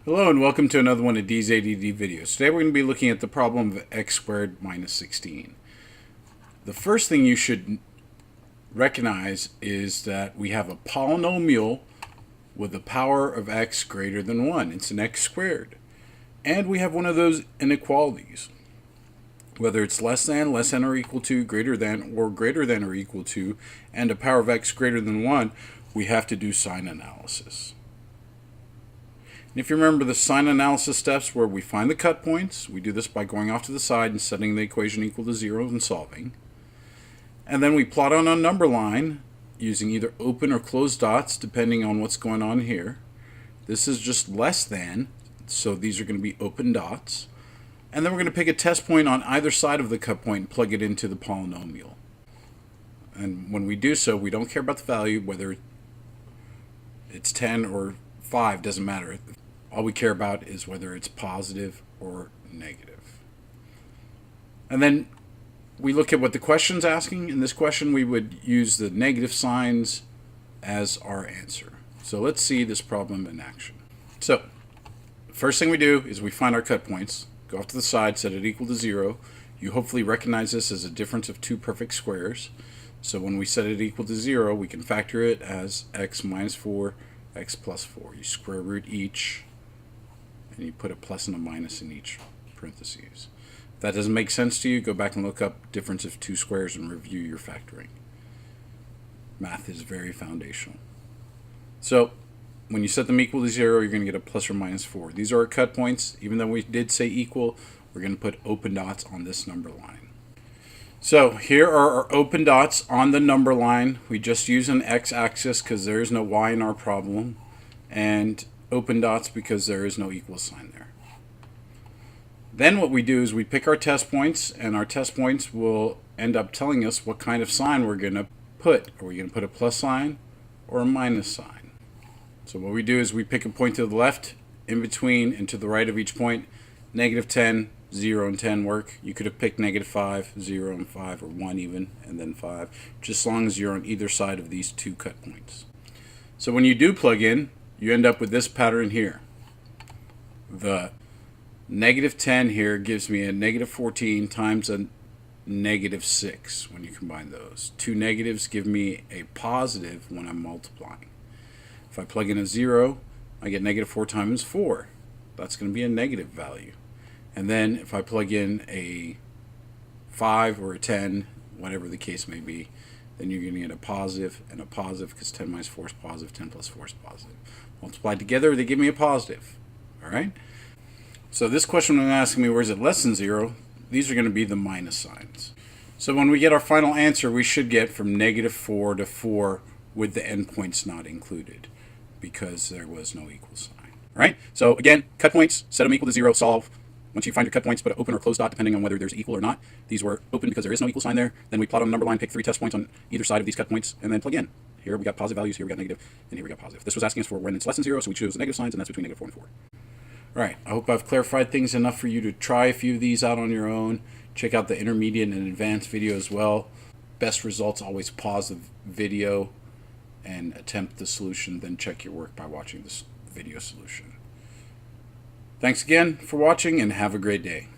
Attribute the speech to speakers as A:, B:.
A: Hello and welcome to another one of D's ADD videos. Today we're going to be looking at the problem of x squared minus 16. The first thing you should recognize is that we have a polynomial with a power of x greater than 1. It's an x squared. And we have one of those inequalities. Whether it's less than or equal to, greater than or equal to, and a power of x greater than 1, we have to do sign analysis. And if you remember the sign analysis steps where we find the cut points, we do this by going off to the side and setting the equation equal to 0 and solving. And then we plot on a number line using either open or closed dots depending on what's going on here. This is just less than, so these are going to be open dots. And then we're going to pick a test point on either side of the cut point and plug it into the polynomial. And when we do so, we don't care about the value, whether it's 10 or 5, doesn't matter. All we care about is whether it's positive or negative. And then we look at what the question's asking. In this question, we would use the negative signs as our answer. So let's see this problem in action. So first thing we do is we find our cut points, go off to the side, set it equal to 0. You hopefully recognize this as a difference of two perfect squares. So when we set it equal to 0, we can factor it as x minus 4, x plus 4. You square root each, and you put a plus and a minus in each parentheses. If that doesn't make sense to you, go back and look up difference of two squares and review your factoring. Math is very foundational. So when you set them equal to 0, you're going to get a plus or minus 4. These are our cut points. Even though we did say equal, we're going to put open dots on this number line. So here are our open dots on the number line. We just use an x-axis because there is no y in our problem, and open dots because there is no equal sign there. Then what we do is we pick our test points, and our test points will end up telling us what kind of sign we're going to put. Are we going to put a plus sign or a minus sign? So what we do is we pick a point to the left, in between, and to the right of each point. Negative 10, 0, and 10 work. You could have picked negative 5, 0, and 5, or 1 even, and then 5, just as long as you're on either side of these two cut points. So when you do plug in, you end up with this pattern here. The negative 10 here gives me a negative 14 times a negative 6 when you combine those. Two negatives give me a positive when I'm multiplying. If I plug in a 0, I get negative 4 times 4. That's going to be a negative value. And then if I plug in a 5 or a 10, whatever the case may be, then you're going to get a positive and a positive because 10 minus 4 is positive, 10 plus 4 is positive. Multiplied together, they give me a positive. All right? So this question was asking me, where is it less than 0? These are going to be the minus signs. So when we get our final answer, we should get from negative 4 to 4 with the endpoints not included because there was no equal sign. All right? So again, cut points, set them equal to 0, solve. Once you find your cut points, put an open or closed dot depending on whether there's equal or not. These were open because there is no equal sign there. Then we plot on a number line, pick 3 test points on either side of these cut points, and then plug in. Here we got positive values, here we got negative, and here we got positive. This was asking us for when it's less than 0, so we chose the negative signs, and that's between negative 4 and 4. All right, I hope I've clarified things enough for you to try a few of these out on your own. Check out the intermediate and advanced video as well. Best results, always pause the video and attempt the solution, then check your work by watching this video solution. Thanks again for watching, and have a great day.